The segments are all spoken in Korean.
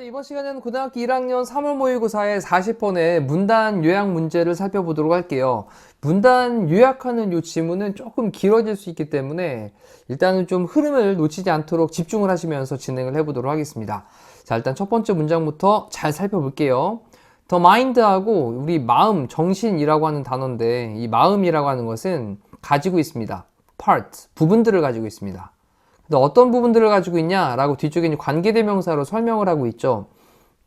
이번 시간에는 고등학교 1학년 3월 모의고사의 40번의 문단 요약 문제를 살펴보도록 할게요. 문단 요약하는 이 지문은 조금 길어질 수 있기 때문에 일단은 좀 흐름을 놓치지 않도록 집중을 하시면서 진행을 해보도록 하겠습니다. 자, 일단 첫 번째 문장부터 잘 살펴볼게요. The mind하고 우리 마음, 정신이라고 하는 단어인데 이 마음이라고 하는 것은 가지고 있습니다. part, 부분들을 가지고 있습니다. 근데 어떤 부분들을 가지고 있냐라고 뒤쪽에 이제 관계대명사로 설명을 하고 있죠.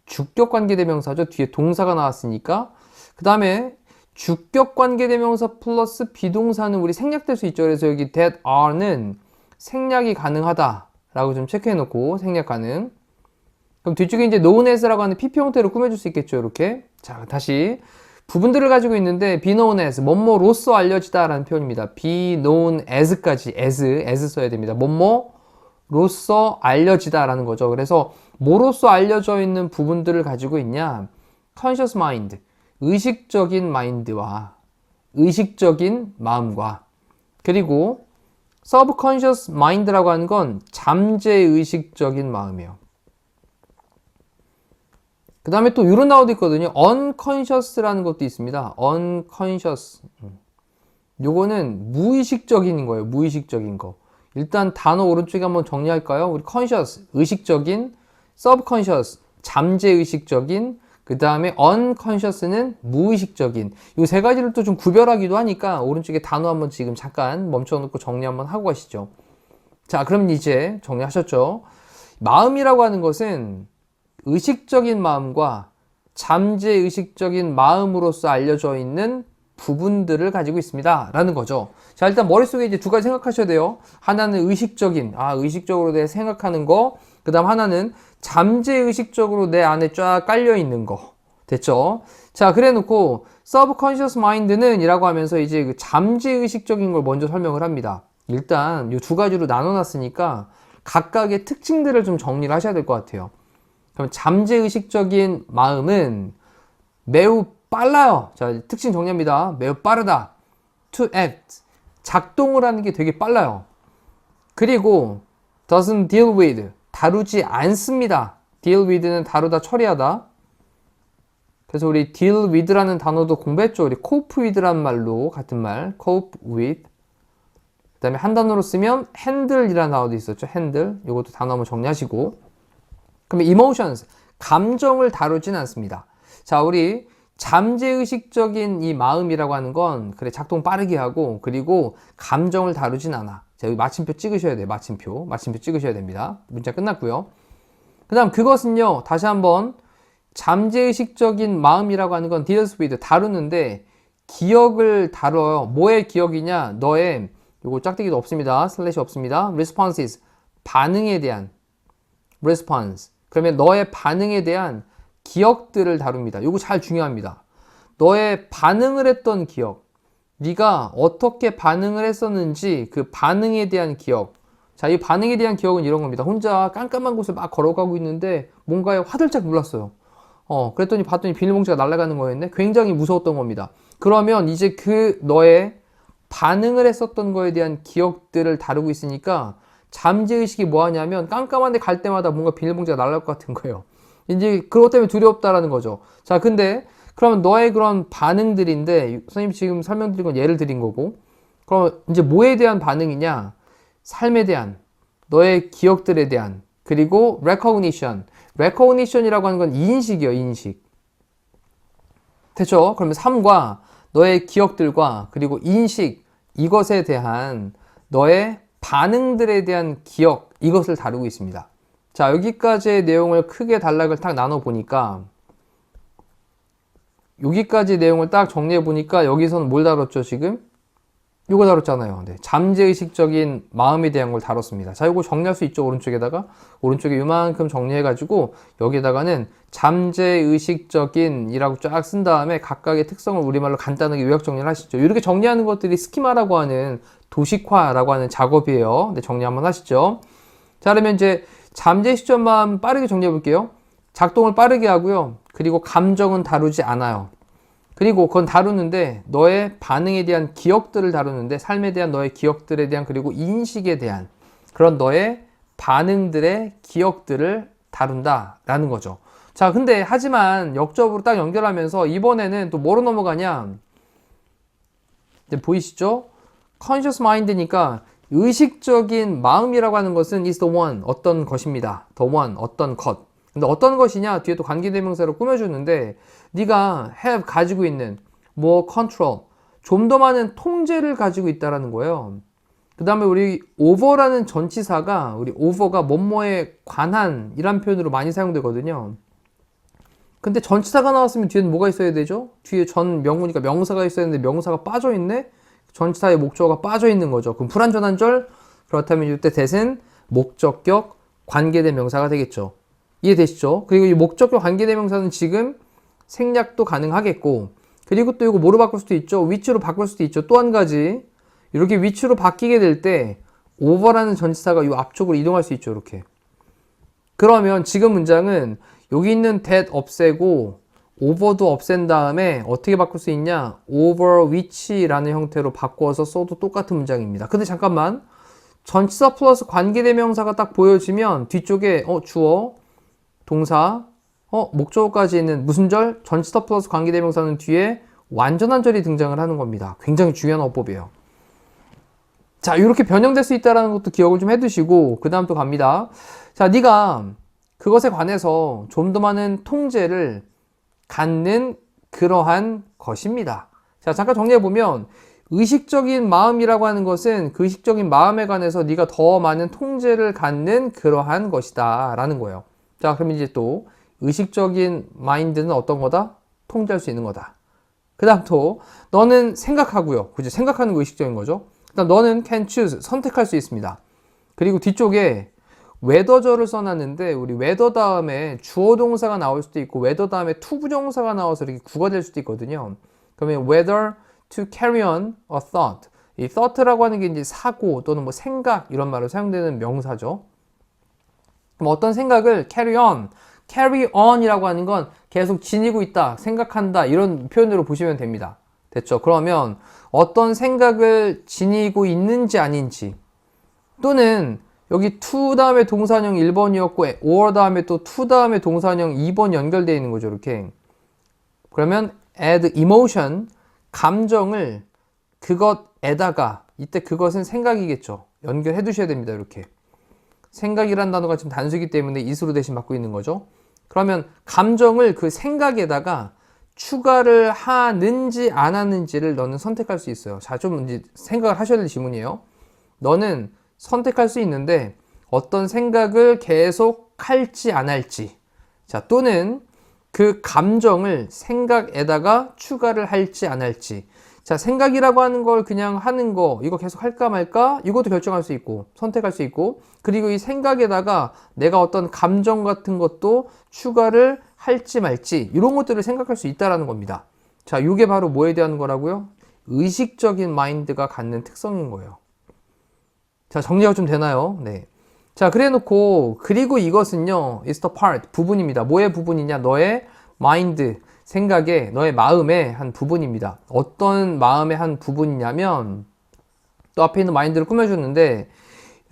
주격 관계대명사죠. 뒤에 동사가 나왔으니까. 그 다음에 주격 관계대명사 플러스 비동사는 우리 생략될 수 있죠. 그래서 여기 that are는 생략이 가능하다라고 좀 체크해놓고 생략 가능. 그럼 뒤쪽에 이제 known as라고 하는 PP 형태로 꾸며줄 수 있겠죠. 이렇게. 자, 다시 부분들을 가지고 있는데 be known as, 뭐뭐로서 알려지다 라는 표현입니다. be known as까지 as 써야 됩니다. 뭐뭐로서 알려지다 라는 거죠. 그래서 뭐로서 알려져 있는 부분들을 가지고 있냐? conscious mind, 의식적인 마인드와 의식적인 마음과, 그리고 subconscious mind라고 하는 건 잠재의식적인 마음이에요. 그 다음에 또 이런 단어도 있거든요. unconscious라는 것도 있습니다. unconscious. 요거는 무의식적인 거예요. 무의식적인 거. 일단 단어 오른쪽에 한번 정리할까요? 우리 conscious, 의식적인, subconscious, 잠재의식적인, 그 다음에 unconscious는 무의식적인. 이 세 가지를 또 좀 구별하기도 하니까 오른쪽에 단어 한번 지금 잠깐 멈춰놓고 정리 한번 하고 가시죠. 자, 그럼 이제 정리하셨죠? 마음이라고 하는 것은 의식적인 마음과 잠재의식적인 마음으로서 알려져 있는 부분들을 가지고 있습니다 라는 거죠. 자, 일단 머릿속에 이제 두 가지 생각하셔야 돼요. 하나는 의식적인, 의식적으로 내 생각하는 거. 그 다음 하나는 잠재의식적으로 내 안에 쫙 깔려 있는 거. 됐죠? 자, 그래 놓고 subconscious mind는 이라고 하면서 이제 그 잠재의식적인 걸 먼저 설명을 합니다. 일단 이 두 가지로 나눠놨으니까 각각의 특징들을 좀 정리를 하셔야 될 것 같아요. 그럼 잠재의식적인 마음은 매우 빨라요. 자, 특징 정리합니다. 매우 빠르다. To act. 작동을 하는 게 되게 빨라요. 그리고 doesn't deal with. 다루지 않습니다. deal with는 다루다, 처리하다. 그래서 우리 deal with라는 단어도 공부했죠. 우리 cope with라는 말로 같은 말. cope with. 그 다음에 한 단어로 쓰면 handle이라는 단어도 있었죠. handle. 이것도 단어 한번 정리하시고. 그러면 emotions, 감정을 다루진 않습니다. 자, 우리 잠재의식적인 이 마음이라고 하는 건 그래 작동 빠르게 하고 그리고 감정을 다루진 않아. 자, 여기 마침표 찍으셔야 돼요. 마침표 찍으셔야 됩니다. 문자 끝났고요. 그 다음 그것은요, 다시 한번 잠재의식적인 마음이라고 하는 건 deals with, 다루는데 기억을 다뤄요. 뭐의 기억이냐? 너의, 요거 짝대기도 없습니다. 슬래시 없습니다. responses, 반응에 대한 response. 그러면 너의 반응에 대한 기억들을 다룹니다. 이거 잘 중요합니다. 너의 반응을 했던 기억, 네가 어떻게 반응을 했었는지 그 반응에 대한 기억. 자, 이 반응에 대한 기억은 이런 겁니다. 혼자 깜깜한 곳을 막 걸어가고 있는데 뭔가에 화들짝 놀랐어요. 그랬더니 봤더니 비닐봉지가 날아가는 거였네. 굉장히 무서웠던 겁니다. 그러면 이제 그 너의 반응을 했었던 거에 대한 기억들을 다루고 있으니까 잠재의식이 뭐 하냐면 깜깜한 데 갈 때마다 뭔가 비닐봉지가 날아갈 것 같은 거예요. 이제 그것 때문에 두렵다라는 거죠. 자, 근데 그러면 너의 그런 반응들인데 선생님이 지금 설명드린 건 예를 드린 거고, 그럼 이제 뭐에 대한 반응이냐? 삶에 대한, 너의 기억들에 대한, 그리고 recognition이라고 하는 건 인식이에요. 인식. 됐죠? 그러면 삶과 너의 기억들과 그리고 인식, 이것에 대한 너의 반응들에 대한 기억, 이것을 다루고 있습니다. 자, 여기까지의 내용을 크게 단락을 딱 나눠보니까, 여기까지 내용을 딱 정리해보니까 여기서는 뭘 다뤘죠, 지금? 요거 다뤘잖아요. 네, 잠재의식적인 마음에 대한 걸 다뤘습니다. 자, 요거 정리할 수 있죠, 오른쪽에다가? 오른쪽에 요만큼 정리해가지고 여기에다가는 잠재의식적인 이라고 쫙 쓴 다음에 각각의 특성을 우리말로 간단하게 요약 정리를 하시죠. 이렇게 정리하는 것들이 스키마라고 하는 도식화라고 하는 작업이에요. 네, 정리 한번 하시죠. 자, 그러면 이제 잠재의식적만 빠르게 정리해 볼게요. 작동을 빠르게 하고요. 그리고 감정은 다루지 않아요. 그리고 그건 다루는데 너의 반응에 대한 기억들을 다루는데 삶에 대한 너의 기억들에 대한 그리고 인식에 대한 그런 너의 반응들의 기억들을 다룬다라는 거죠. 자, 근데 하지만 역접으로 딱 연결하면서 이번에는 또 뭐로 넘어가냐? 이제 보이시죠? conscious mind니까 의식적인 마음이라고 하는 것은 is the one, 어떤 것입니다. the one, 어떤 것. 근데 어떤 것이냐? 뒤에 또 관계대명사로 꾸며주는데 네가 have 가지고 있는 more control, 좀 더 많은 통제를 가지고 있다라는 거예요. 그 다음에 우리 over라는 전치사가 우리 over가 뭐뭐에 관한 이란 표현으로 많이 사용되거든요. 근데 전치사가 나왔으면 뒤에는 뭐가 있어야 되죠? 뒤에 전 명무니까 명사가 있어야 되는데 명사가 빠져 있네? 전치사의 목적어가 빠져 있는 거죠. 그럼 불완전한 절? 그렇다면 이때 대신 목적격 관계대명사가 되겠죠. 이해되시죠? 그리고 이 목적격 관계대명사는 지금 생략도 가능하겠고, 그리고 또 이거 뭐로 바꿀 수도 있죠? 위치로 바꿀 수도 있죠. 또 한 가지, 이렇게 위치로 바뀌게 될 때 over라는 전치사가 이 앞쪽으로 이동할 수 있죠. 이렇게. 그러면 지금 문장은 여기 있는 that 없애고 over도 없앤 다음에 어떻게 바꿀 수 있냐? over which라는 형태로 바꿔서 써도 똑같은 문장입니다. 근데 잠깐만, 전치사 플러스 관계대명사가 딱 보여지면 뒤쪽에 주어, 동사, 목적어까지 있는 무슨 절? 전치사 플러스 관계대명사는 뒤에 완전한 절이 등장을 하는 겁니다. 굉장히 중요한 어법이에요. 자, 이렇게 변형될 수 있다는 것도 기억을 좀 해두시고 그 다음 또 갑니다. 자, 네가 그것에 관해서 좀 더 많은 통제를 갖는 그러한 것입니다. 자, 잠깐 정리해보면 의식적인 마음이라고 하는 것은 그 의식적인 마음에 관해서 네가 더 많은 통제를 갖는 그러한 것이다 라는 거예요. 자, 그럼 이제 또 의식적인 마인드는 어떤 거다? 통제할 수 있는 거다. 그 다음 또 너는 생각하고요. 그죠? 생각하는 거 의식적인 거죠. 그다음 너는 can choose, 선택할 수 있습니다. 그리고 뒤쪽에 whether절을 써놨는데 우리 whether 다음에 주어 동사가 나올 수도 있고 whether 다음에 to 부정사가 나와서 이렇게 구가 될 수도 있거든요. 그러면 whether to carry on a thought, 이 thought라고 하는 게 이제 사고 또는 뭐 생각 이런 말로 사용되는 명사죠. 그럼 어떤 생각을 carry on이라고 하는 건 계속 지니고 있다, 생각한다 이런 표현으로 보시면 됩니다. 됐죠? 그러면 어떤 생각을 지니고 있는지 아닌지, 또는 여기 to 다음에 동사형 1번이었고 or 다음에 또 to 다음에 동사형 2번 연결되어 있는 거죠. 이렇게. 그러면 add emotion, 감정을 그것에다가, 이때 그것은 생각이겠죠. 연결해 두셔야 됩니다. 이렇게. 생각이란 단어가 지금 단수이기 때문에 is로 대신 받고 있는 거죠. 그러면 감정을 그 생각에다가 추가를 하는지 안 하는지를 너는 선택할 수 있어요. 자, 좀 이제 생각을 하셔야 될 질문이에요. 너는 선택할 수 있는데 어떤 생각을 계속 할지 안 할지, 자, 또는 그 감정을 생각에다가 추가를 할지 안 할지. 자, 생각이라고 하는 걸 그냥 하는 거, 이거 계속 할까 말까, 이것도 결정할 수 있고 선택할 수 있고, 그리고 이 생각에다가 내가 어떤 감정 같은 것도 추가를 할지 말지, 이런 것들을 생각할 수 있다라는 겁니다. 자, 이게 바로 뭐에 대한 거라고요? 의식적인 마인드가 갖는 특성인 거예요. 자, 정리가 좀 되나요? 네. 자, 그래 놓고, 그리고 이것은요, is the part, 부분입니다. 뭐의 부분이냐? 너의 마인드, 생각의, 너의 마음의 한 부분입니다. 어떤 마음의 한 부분이냐면, 또 앞에 있는 마인드를 꾸며주는데,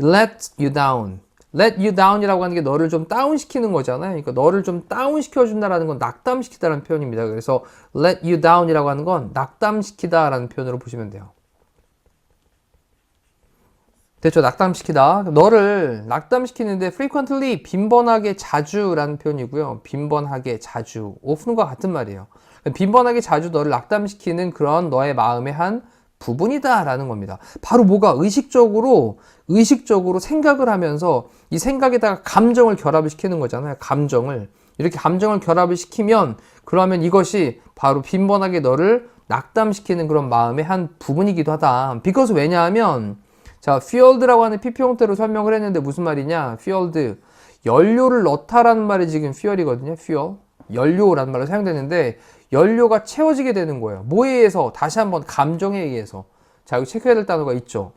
let you down. let you down이라고 하는 게 너를 좀 다운시키는 거잖아요. 그러니까 너를 좀 다운시켜준다라는 건 낙담시키다라는 표현입니다. 그래서 let you down이라고 하는 건 낙담시키다라는 표현으로 보시면 돼요. 됐죠? 낙담시키다. 너를 낙담시키는데 frequently, 빈번하게, 자주라는 표현이고요. 빈번하게, 자주, often과 같은 말이에요. 빈번하게, 자주 너를 낙담시키는 그런 너의 마음의 한 부분이다 라는 겁니다. 바로 뭐가? 의식적으로 생각을 하면서 이 생각에다가 감정을 결합을 시키는 거잖아요. 감정을. 이렇게 감정을 결합을 시키면, 그러면 이것이 바로 빈번하게 너를 낙담시키는 그런 마음의 한 부분이기도 하다. because 왜냐하면, 자, fueled라고 하는 PP 형태로 설명을 했는데 무슨 말이냐? fueled, 연료를 넣다라는 말이 지금 fuel이거든요. fuel, 연료라는 말로 사용되는데 연료가 채워지게 되는 거예요. 뭐에 의해서? 다시 한번 감정에 의해서. 자, 여기 체크해야 될 단어가 있죠.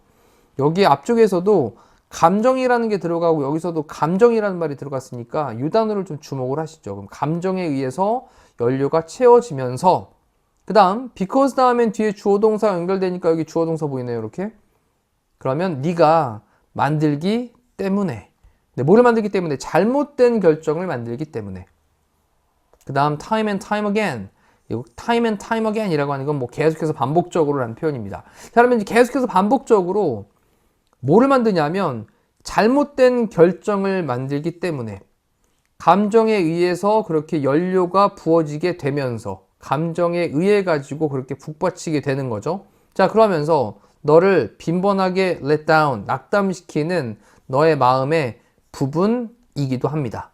여기 앞쪽에서도 감정이라는 게 들어가고 여기서도 감정이라는 말이 들어갔으니까 이 단어를 좀 주목을 하시죠. 그럼 감정에 의해서 연료가 채워지면서 그 다음 because 다음엔 뒤에 주어 동사 연결되니까 여기 주어 동사 보이네요. 이렇게. 그러면 네가 만들기 때문에. 네, 뭐를 만들기 때문에? 잘못된 결정을 만들기 때문에. 그 다음 time and time again. 이거 time and time again이라고 하는 건 뭐 계속해서 반복적으로라는 표현입니다. 자, 그러면 이제 계속해서 반복적으로 뭐를 만드냐면 잘못된 결정을 만들기 때문에 감정에 의해서 그렇게 연료가 부어지게 되면서 감정에 의해 가지고 그렇게 북받치게 되는 거죠. 자, 그러면서 너를 빈번하게 let down, 낙담시키는 너의 마음의 부분이기도 합니다.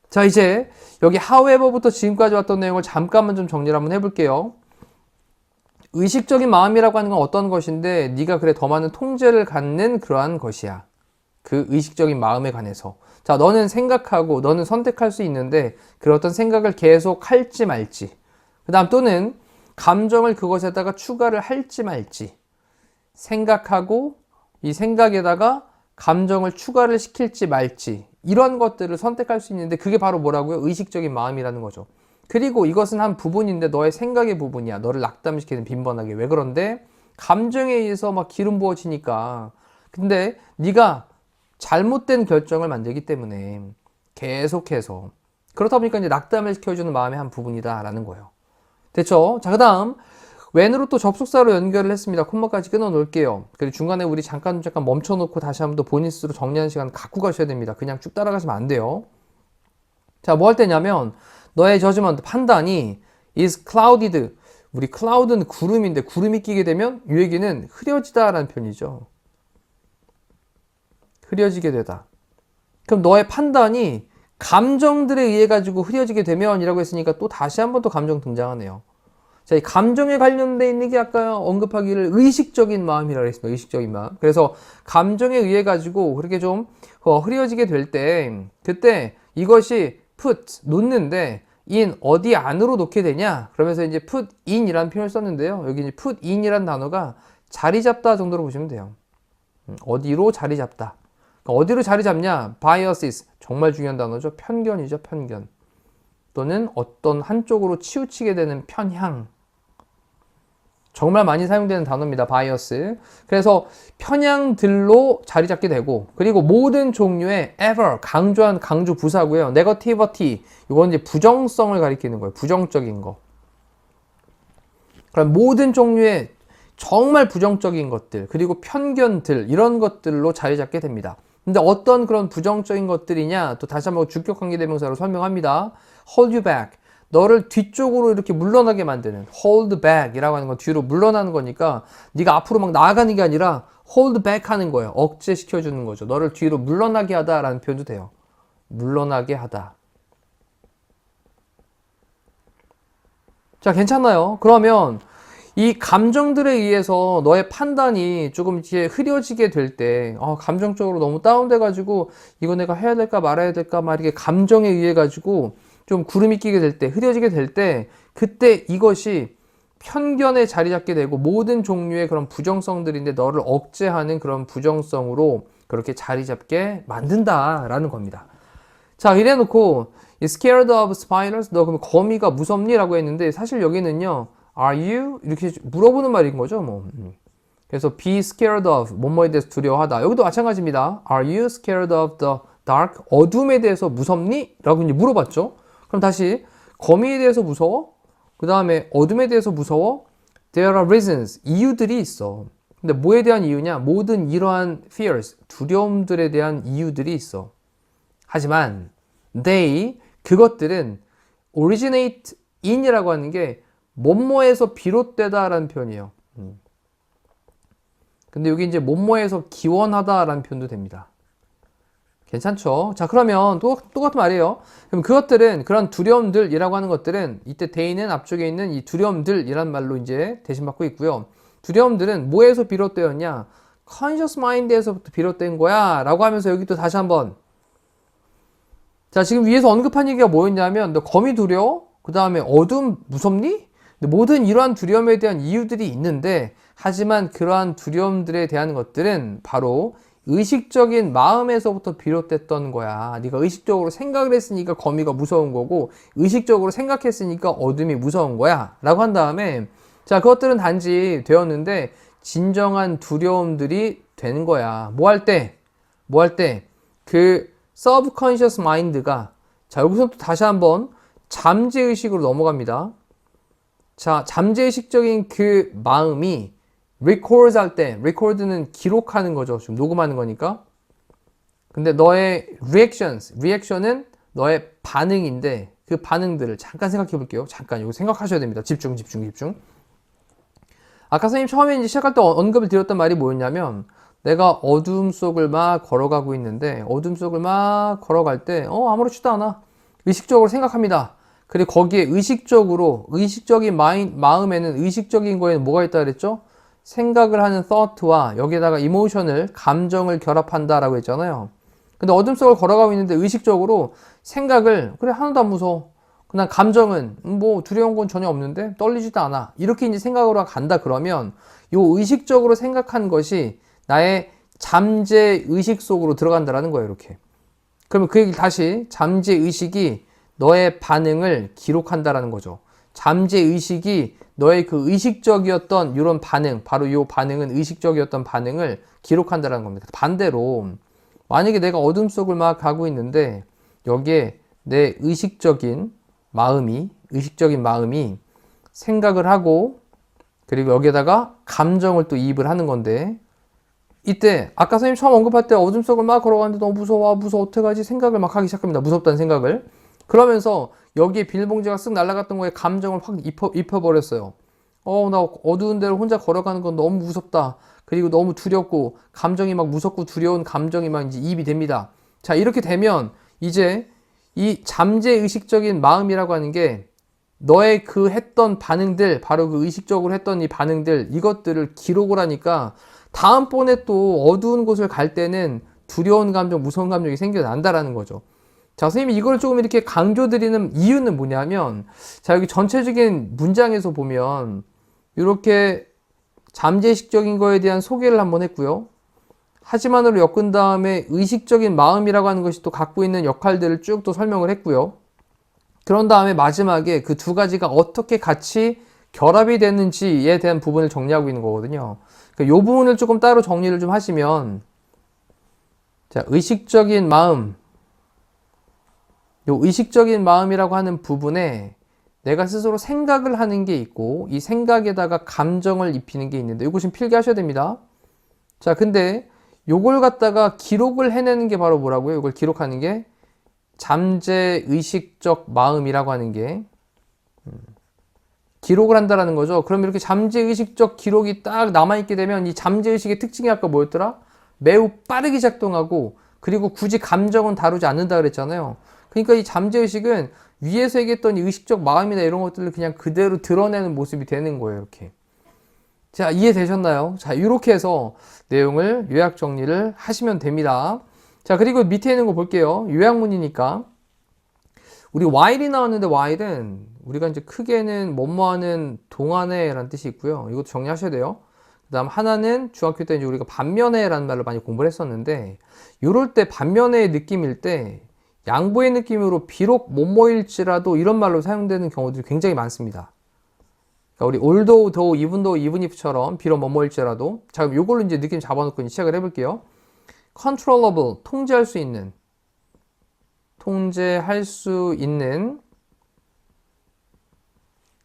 자, 이제 여기 however부터 지금까지 왔던 내용을 잠깐만 좀 정리를 한번 해볼게요. 의식적인 마음이라고 하는 건 어떤 것인데 네가 그래 더 많은 통제를 갖는 그러한 것이야. 그 의식적인 마음에 관해서. 자, 너는 생각하고 너는 선택할 수 있는데 그 어떤 생각을 계속 할지 말지. 그 다음 또는 감정을 그것에다가 추가를 할지 말지. 생각하고 이 생각에다가 감정을 추가를 시킬지 말지. 이런 것들을 선택할 수 있는데 그게 바로 뭐라고요? 의식적인 마음이라는 거죠. 그리고 이것은 한 부분인데 너의 생각의 부분이야. 너를 낙담시키는 빈번하게. 왜 그런데? 감정에 의해서 막 기름 부어지니까. 근데 네가 잘못된 결정을 만들기 때문에 계속해서 그렇다 보니까 이제 낙담을 시켜주는 마음의 한 부분이다라는 거예요. 됐죠? 자, 그 다음 when으로 또 접속사로 연결을 했습니다. 콤마까지 끊어 놓을게요. 그리고 중간에 우리 잠깐 멈춰 놓고 다시 한번 더 본인 스스로 정리하는 시간 갖고 가셔야 됩니다. 그냥 쭉 따라가시면 안 돼요. 자, 뭐 할 때냐면 너의 judgment, 판단이 is clouded. 우리 cloud는 구름인데 구름이 끼게 되면 이 얘기는 흐려지다 라는 표현이죠. 흐려지게 되다. 그럼 너의 판단이 감정들에 의해 가지고 흐려지게 되면 이라고 했으니까 또 다시 한번 또 감정 등장하네요. 자, 이 감정에 관련되어 있는 게 아까 언급하기를 의식적인 마음이라고 했습니다. 의식적인 마음. 그래서 감정에 의해 가지고 그렇게 좀 흐려지게 될 때, 그때 이것이 put, 놓는데 in, 어디 안으로 놓게 되냐? 그러면서 이제 put in 이라는 표현을 썼는데요. 여기 이제 put in 이라는 단어가 자리 잡다 정도로 보시면 돼요. 어디로 자리 잡다. 그러니까 어디로 자리 잡냐? biases. 정말 중요한 단어죠. 편견이죠. 편견. 또는 어떤 한쪽으로 치우치게 되는 편향. 정말 많이 사용되는 단어입니다. bias. 그래서 편향들로 자리 잡게 되고, 그리고 모든 종류의 ever, 강조 부사고요. negativity, 이건 이제 부정성을 가리키는 거예요. 부정적인 거. 그럼 모든 종류의 정말 부정적인 것들, 그리고 편견들, 이런 것들로 자리 잡게 됩니다. 근데 어떤 그런 부정적인 것들이냐? 또 다시 한번 주격 관계대명사로 설명합니다. hold you back. 너를 뒤쪽으로 이렇게 물러나게 만드는 hold back 이라고 하는 건 뒤로 물러나는 거니까 네가 앞으로 막 나아가는 게 아니라 hold back 하는 거예요. 억제시켜 주는 거죠. 너를 뒤로 물러나게 하다 라는 표현도 돼요. 물러나게 하다. 자, 괜찮나요? 그러면 이 감정들에 의해서 너의 판단이 조금 이렇게 흐려지게 될 때, 감정적으로 너무 다운돼 가지고 이거 내가 해야 될까 말아야 될까 막 이렇게 감정에 의해 가지고 좀 구름이 끼게 될 때, 흐려지게 될 때, 그때 이것이 편견에 자리 잡게 되고 모든 종류의 그런 부정성들인데 너를 억제하는 그런 부정성으로 그렇게 자리 잡게 만든다라는 겁니다. 자, 이래 놓고 scared of spiders? 너 그럼 거미가 무섭니? 라고 했는데 사실 여기는요, are you? 이렇게 물어보는 말인 거죠, 뭐. 그래서 be scared of, 뭐뭐에 대해서 두려워하다. 여기도 마찬가지입니다. Are you scared of the dark? 어둠에 대해서 무섭니? 라고 이제 물어봤죠. 그럼 다시 거미에 대해서 무서워? 그 다음에 어둠에 대해서 무서워? There are reasons. 이유들이 있어. 근데 뭐에 대한 이유냐? 모든 이러한 fears, 두려움들에 대한 이유들이 있어. 하지만 they, 그것들은 originate in이라고 하는 게 뭐뭐에서 비롯되다라는 표현이에요. 근데 여기 이제 뭐뭐에서 기원하다라는 표현도 됩니다. 괜찮죠? 자, 그러면 똑같은 말이에요. 그럼 그것들은, 그런 두려움들이라고 하는 것들은, 이때 they는 앞쪽에 있는 이 두려움들이란 말로 이제 대신받고 있고요. 두려움들은 뭐에서 비롯되었냐? conscious mind에서부터 비롯된 거야. 라고 하면서 여기 또 다시 한번. 자, 지금 위에서 언급한 얘기가 뭐였냐면, 너 거미 두려워? 그 다음에 어둠 무섭니? 모든 이러한 두려움에 대한 이유들이 있는데, 하지만 그러한 두려움들에 대한 것들은 바로 의식적인 마음에서부터 비롯됐던 거야. 네가 의식적으로 생각을 했으니까 거미가 무서운 거고 의식적으로 생각했으니까 어둠이 무서운 거야 라고 한 다음에 자, 그것들은 단지 되었는데 진정한 두려움들이 되는 거야. 뭐 할 때? 뭐 할 때? 그 subconscious mind가 자, 여기서 또 다시 한번 잠재의식으로 넘어갑니다. 자, 잠재의식적인 그 마음이 record 할 때, record는 기록하는 거죠. 지금 녹음하는 거니까. 근데 너의 reaction은 너의 반응인데 그 반응들을 잠깐 생각해 볼게요. 잠깐 이거 생각하셔야 됩니다. 집중. 아까 선생님 처음에 이제 시작할 때 언급을 드렸던 말이 뭐였냐면 내가 어둠 속을 막 걸어가고 있는데 어둠 속을 막 걸어갈 때 아무렇지도 않아. 의식적으로 생각합니다. 그리고 거기에 의식적인 마음에는 의식적인 거에는 뭐가 있다 그랬죠? 생각을 하는 thought와 여기에다가 emotion을 감정을 결합한다라고 했잖아요. 근데 어둠 속을 걸어가고 있는데 의식적으로 생각을 그래 하나도 안 무서워. 그냥 감정은 뭐 두려운 건 전혀 없는데 떨리지도 않아. 이렇게 이제 생각으로 간다 그러면 요 의식적으로 생각한 것이 나의 잠재 의식 속으로 들어간다라는 거예요. 이렇게. 그러면 그 얘기 다시 잠재 의식이 너의 반응을 기록한다라는 거죠. 잠재 의식이 너의 그 의식적이었던 이런 반응, 바로 이 반응은 의식적이었던 반응을 기록한다라는 겁니다. 반대로 만약에 내가 어둠 속을 막 가고 있는데 여기에 내 의식적인 마음이 생각을 하고 그리고 여기에다가 감정을 또 이입을 하는 건데 이때 아까 선생님 처음 언급할 때 어둠 속을 막 걸어가는데 너무 무서워 어떡하지 생각을 막 하기 시작합니다. 무섭다는 생각을. 그러면서 여기에 비닐봉지가 쓱 날아갔던 거에 감정을 확 입혀버렸어요. 나 어두운 데를 혼자 걸어가는 건 너무 무섭다. 그리고 너무 두렵고 감정이 막 무섭고 두려운 감정이 막 이제 이입이 됩니다. 자, 이렇게 되면 이제 이 잠재의식적인 마음이라고 하는 게 너의 그 했던 반응들, 바로 그 의식적으로 했던 이 반응들, 이것들을 기록을 하니까 다음번에 또 어두운 곳을 갈 때는 두려운 감정, 무서운 감정이 생겨난다라는 거죠. 자, 선생님이 이걸 조금 이렇게 강조드리는 이유는 뭐냐면, 자, 여기 전체적인 문장에서 보면, 이렇게 잠재의식적인 거에 대한 소개를 한번 했고요. 하지만으로 엮은 다음에 의식적인 마음이라고 하는 것이 또 갖고 있는 역할들을 쭉 또 설명을 했고요. 그런 다음에 마지막에 그 두 가지가 어떻게 같이 결합이 되는지에 대한 부분을 정리하고 있는 거거든요. 그러니까 이 부분을 조금 따로 정리를 좀 하시면, 자, 의식적인 마음, 요 의식적인 마음이라고 하는 부분에 내가 스스로 생각을 하는 게 있고 이 생각에다가 감정을 입히는 게 있는데 이거 좀 필기하셔야 됩니다. 자, 근데 요걸 갖다가 기록을 해내는 게 바로 뭐라고요? 이걸 기록하는 게 잠재의식적 마음이라고 하는 게 기록을 한다라는 거죠. 그럼 이렇게 잠재의식적 기록이 딱 남아있게 되면 이 잠재의식의 특징이 아까 뭐였더라? 매우 빠르게 작동하고 그리고 굳이 감정은 다루지 않는다 그랬잖아요. 그러니까 이 잠재의식은 위에서 얘기했던 이 의식적 마음이나 이런 것들을 그냥 그대로 드러내는 모습이 되는 거예요. 이렇게. 자, 이해되셨나요? 자, 이렇게 해서 내용을 요약 정리를 하시면 됩니다. 자, 그리고 밑에 있는 거 볼게요. 요약문이니까. 우리 while이 나왔는데 while은 우리가 이제 크게는 뭐뭐하는 동안에 라는 뜻이 있고요. 이것도 정리하셔야 돼요. 그 다음 하나는 중학교 때 이제 우리가 반면에 라는 말로 많이 공부를 했었는데 이럴 때 반면의 느낌일 때 양보의 느낌으로 비록 뭐뭐일지라도 이런 말로 사용되는 경우들이 굉장히 많습니다. 그러니까 우리 although, though, even though, even if처럼 비록 뭐뭐일지라도 자, 그럼 이걸로 이제 느낌 잡아놓고 이제 시작을 해볼게요. controllable, 통제할 수 있는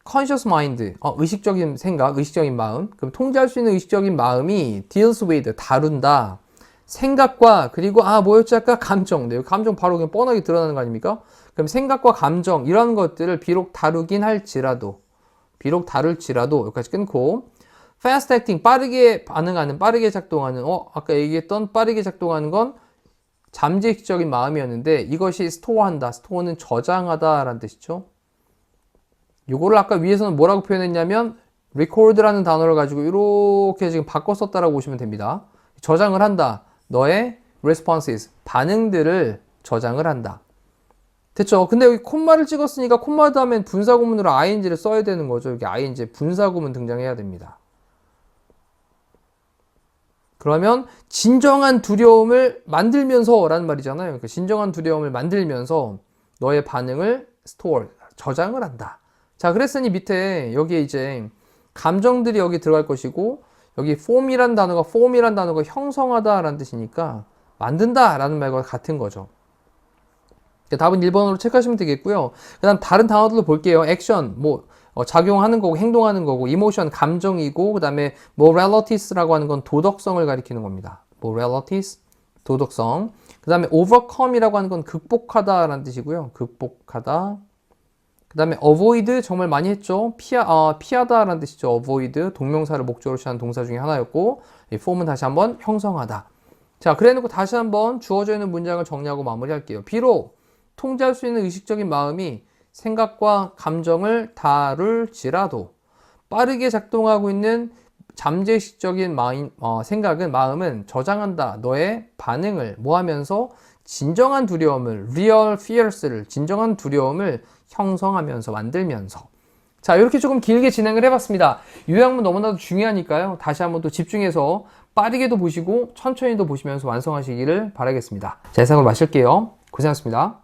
conscious mind, 의식적인 생각, 의식적인 마음. 그럼 통제할 수 있는 의식적인 마음이 deals with, 다룬다. 생각과 그리고 뭐였지 아까 감정. 네, 감정 바로 그냥 뻔하게 드러나는 거 아닙니까? 그럼 생각과 감정 이런 것들을 비록 다룰지라도 여기까지 끊고 fast acting 빠르게 반응하는 빠르게 작동하는 아까 얘기했던 빠르게 작동하는 건 잠재의식적인 마음이었는데 이것이 스토어한다. 스토어는 저장하다 라는 뜻이죠. 요거를 아까 위에서는 뭐라고 표현했냐면 record라는 단어를 가지고 이렇게 지금 바꿔 썼다라고 보시면 됩니다. 저장을 한다. 너의 responses, 반응들을 저장을 한다. 됐죠? 근데 여기 콤마를 찍었으니까 콤마 다음엔 분사구문으로 ing를 써야 되는 거죠. 여기 ing, 분사구문 등장해야 됩니다. 그러면 진정한 두려움을 만들면서 라는 말이잖아요. 그 진정한 두려움을 만들면서 너의 반응을 store, 저장을 한다. 자, 그랬으니 밑에 여기에 이제 감정들이 여기 들어갈 것이고 여기 form이란 단어가 형성하다 라는 뜻이니까 만든다 라는 말과 같은 거죠. 답은 1번으로 체크하시면 되겠고요. 그 다음 다른 단어들도 볼게요. 액션, 작용하는 거고 행동하는 거고, 이모션, 감정이고, 그 다음에 moralities라고 하는 건 도덕성을 가리키는 겁니다. moralities, 도덕성. 그 다음에 overcome이라고 하는 건 극복하다라는 뜻이고요. 극복하다. 그 다음에 avoid 정말 많이 했죠. 피하다라는 뜻이죠. avoid 동명사를 목적으로 취하는 동사 중에 하나였고, 이 form은 다시 한번 형성하다. 자, 그래놓고 다시 한번 주어져 있는 문장을 정리하고 마무리할게요. 비록 통제할 수 있는 의식적인 마음이 생각과 감정을 다룰지라도 빠르게 작동하고 있는 잠재의식적인 마음은 저장한다. 너의 반응을 하면서 진정한 두려움을, real fears를, 진정한 두려움을 형성하면서 만들면서. 자, 이렇게 조금 길게 진행을 해봤습니다. 요약문 너무나도 중요하니까요. 다시 한번 또 집중해서 빠르게도 보시고 천천히도 보시면서 완성하시기를 바라겠습니다. 자, 이상으로 마실게요. 고생하셨습니다.